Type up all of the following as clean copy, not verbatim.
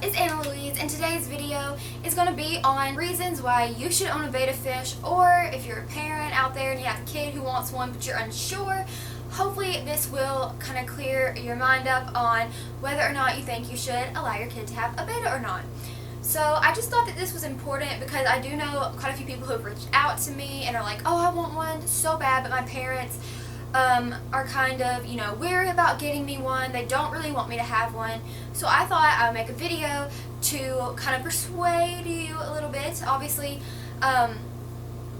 it's ItsAnnaLouise, and today's video is going to be on reasons why you should own a betta fish, or if you're a parent out there and you have a kid who wants one but you're unsure, hopefully this will kind of clear your mind up on whether or not you think you should allow your kid to have a betta or not. So I just thought that this was important because I do know quite a few people who have reached out to me and are like, oh, I want one so bad, but my parents are kind of, weary about getting me one. They don't really want me to have one. So I thought I would make a video to kind of persuade you a little bit. Obviously,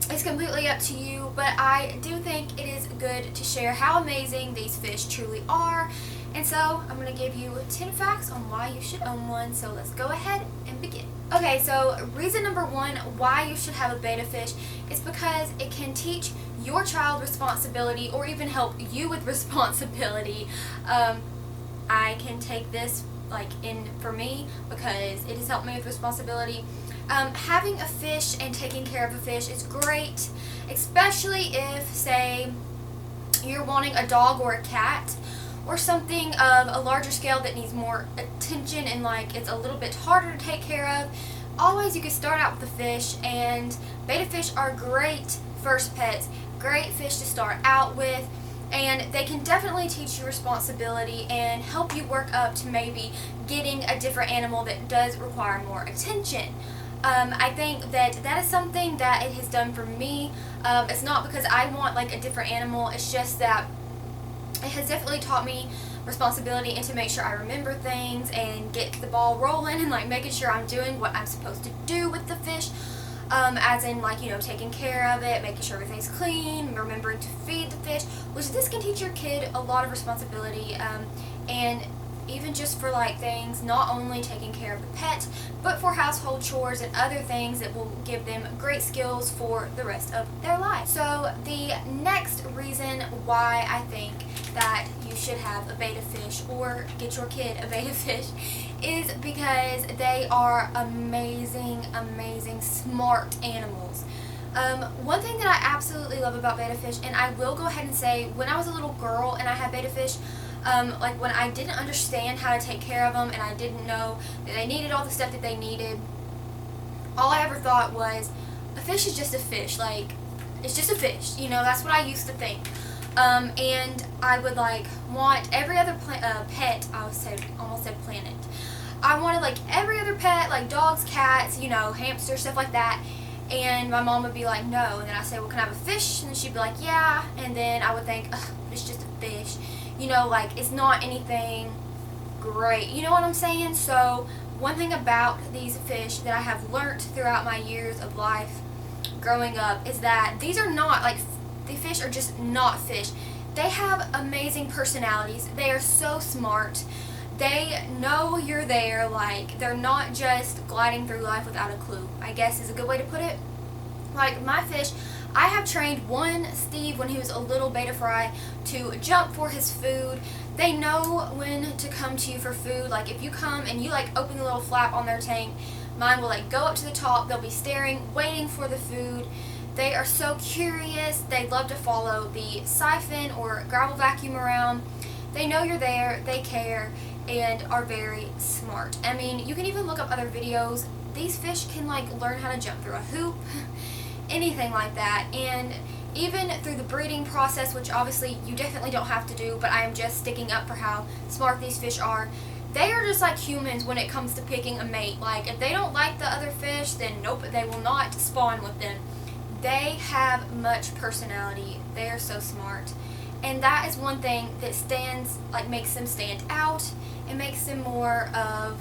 it's completely up to you, but I do think it is good to share how amazing these fish truly are. And so I'm going to give you 10 facts on why you should own one. So let's go ahead and begin. Okay, so reason number one why you should have a betta fish is because it can teach your child responsibility, or even help you with responsibility. I can take this for me because it has helped me with responsibility. Having a fish and taking care of a fish is great, especially if, say, you're wanting a dog or a cat or something of a larger scale that needs more attention and it's a little bit harder to take care of. Always you can start out with a fish, and betta fish are great first pets, great fish to start out with, and they can definitely teach you responsibility and help you work up to maybe getting a different animal that does require more attention. I think that is something that it has done for me. It's not because I want a different animal, it's just that it has definitely taught me responsibility and to make sure I remember things and get the ball rolling and making sure I'm doing what I'm supposed to do with the fish. As in taking care of it, making sure everything's clean, remembering to feed the fish, which this can teach your kid a lot of responsibility, and even just for things, not only taking care of the pet, but for household chores and other things that will give them great skills for the rest of their life. So the next reason why I think that you should have a betta fish or get your kid a betta fish is because they are amazing, smart animals. One thing that I absolutely love about betta fish, and I will go ahead and say, when I was a little girl and I had betta fish, when I didn't understand how to take care of them and I didn't know that they needed all the stuff that they needed, all I ever thought was, a fish is just a fish. It's just a fish. That's what I used to think. And I would want every other pet. I almost said planet. I wanted every other pet, dogs, cats, hamsters, stuff like that. And my mom would be like, no. And then I say, well, can I have a fish? And then she'd be like, yeah. And then I would think, ugh, it's just a fish. It's not anything great. You know what I'm saying? So one thing about these fish that I have learned throughout my years of life growing up is that these are not the fish are just not fish. They have amazing personalities. They are so smart. They know you're there. They're not just gliding through life without a clue, I guess is a good way to put it. My fish, I have trained one, Steve, when he was a little betta fry, to jump for his food. They know when to come to you for food. If you come and you open the little flap on their tank, mine will go up to the top. They'll be staring, waiting for the food. They are so curious. They love to follow the siphon or gravel vacuum around. They know you're there. They care and are very smart. I mean, you can even look up other videos. These fish can learn how to jump through a hoop, anything like that. And even through the breeding process, which obviously you definitely don't have to do, but I am just sticking up for how smart these fish are. They are just like humans when it comes to picking a mate. If they don't like the other fish, then nope, they will not spawn with them. They have much personality. They are so smart. And that is one thing that makes them stand out and makes them more of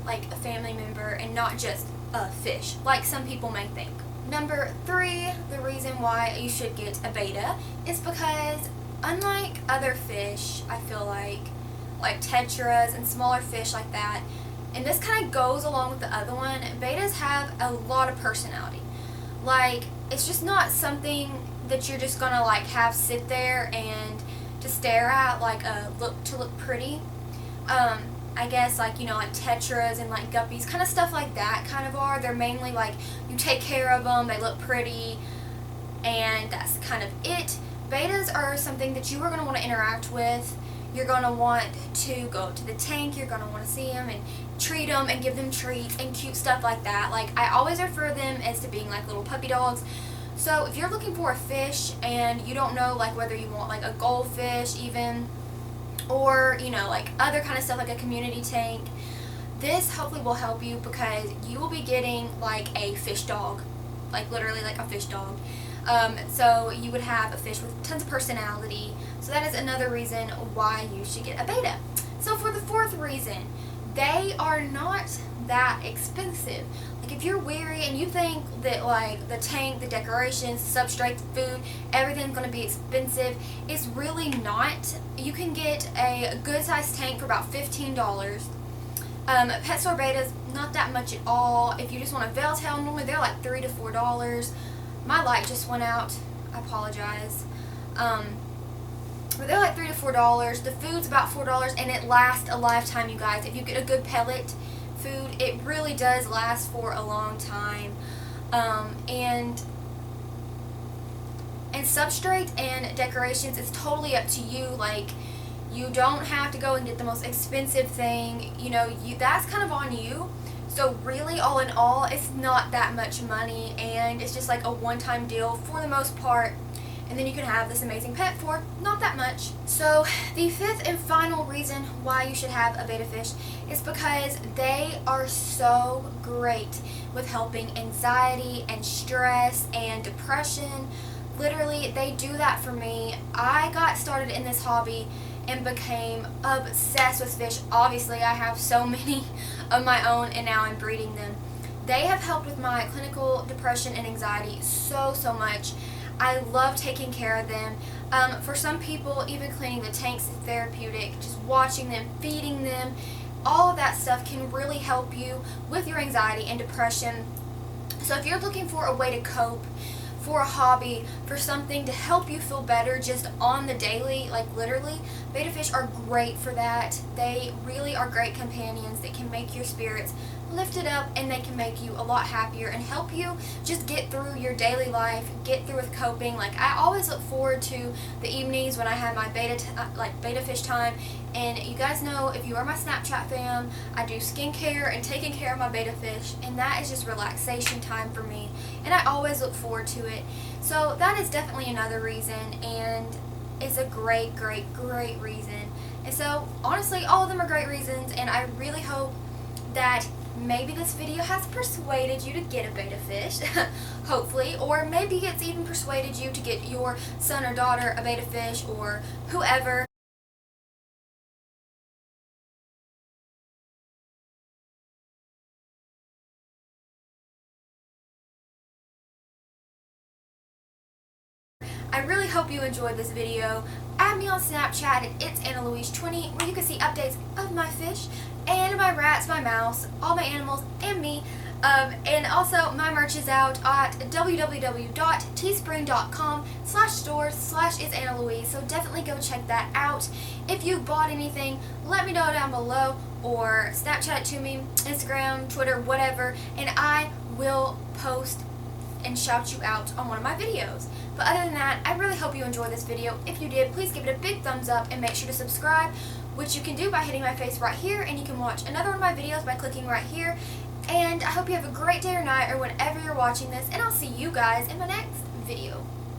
a family member and not just a fish, like some people may think. Number 3, the reason why you should get a betta is because unlike other fish, I feel like tetras and smaller fish like that, and this kind of goes along with the other one, bettas have a lot of personality. It's just not something that you're just gonna have sit there and to stare at look pretty. I guess tetras and guppies, kind of stuff like that kind of are. They're mainly you take care of them, they look pretty, and that's kind of it. Bettas are something that you are going to want to interact with. You're going to want to go to the tank. You're going to want to see them and treat them and give them treats and cute stuff like that. Like, I always refer them as to being like little puppy dogs. So if you're looking for a fish and you don't know like whether you want like a goldfish even, or you know, like other kind of stuff like a community tank, this hopefully will help you, because you will be getting like a fish dog, like literally like a fish dog. So you would have a fish with tons of personality. So that is another reason why you should get a Betta. So for the fourth reason, they are not that expensive. Like, if you're weary and you think that like the tank, the decorations, substrate, the food, everything's going to be expensive, it's really not. You can get a good sized tank for about $15. Pet store Betta's not that much at all. If you just want a veil tail, normally they're like $3 to $4. My light just went out. I apologize. But they're like $3 to $4. The food's about $4, and it lasts a lifetime, you guys. If you get a good pellet food, it really does last for a long time. And substrate and decorations, it's totally up to you. Like, you don't have to go and get the most expensive thing. You know, that's kind of on you. So really, all in all, it's not that much money, and it's just like a one-time deal for the most part. And then you can have this amazing pet for not that much. So the fifth and final reason why you should have a Betta fish is because they are so great with helping anxiety and stress and depression. Literally, they do that for me. I got started in this hobby and became obsessed with fish. Obviously, I have so many of my own, and now I'm breeding them. They have helped with my clinical depression and anxiety so much. I love taking care of them. For some people, even cleaning the tanks is therapeutic. Just watching them, feeding them, all of that stuff can really help you with your anxiety and depression. So if you're looking for a way to cope, for a hobby, for something to help you feel better just on the daily, like literally, Betta fish are great for that. They really are great companions that can make your spirits lifted up, and they can make you a lot happier and help you just get through your daily life, get through with coping. Like, I always look forward to the evenings when I have my Betta fish time. And you guys know, if you are my Snapchat fam, I do skincare and taking care of my Betta fish, and that is just relaxation time for me, and I always look forward to it. So that is definitely another reason, and it's a great reason. And so honestly, all of them are great reasons, and I really hope that maybe this video has persuaded you to get a Betta fish, hopefully, or maybe it's even persuaded you to get your son or daughter a Betta fish, or whoever. I really hope you enjoyed this video. Add me on Snapchat at ItsAnnaLouise20, where you can see updates of my fish and my rats, my mouse, all my animals, and me. And also, my merch is out at www.teespring.com/stores/ItsAnnaLouise, so definitely go check that out. If you bought anything, let me know down below, or Snapchat it to me, Instagram, Twitter, whatever, and I will post and shout you out on one of my videos. But other than that, I really hope you enjoyed this video. If you did, please give it a big thumbs up and make sure to subscribe, which you can do by hitting my face right here, and you can watch another one of my videos by clicking right here. And I hope you have a great day or night, or whenever you're watching this, and I'll see you guys in my next video.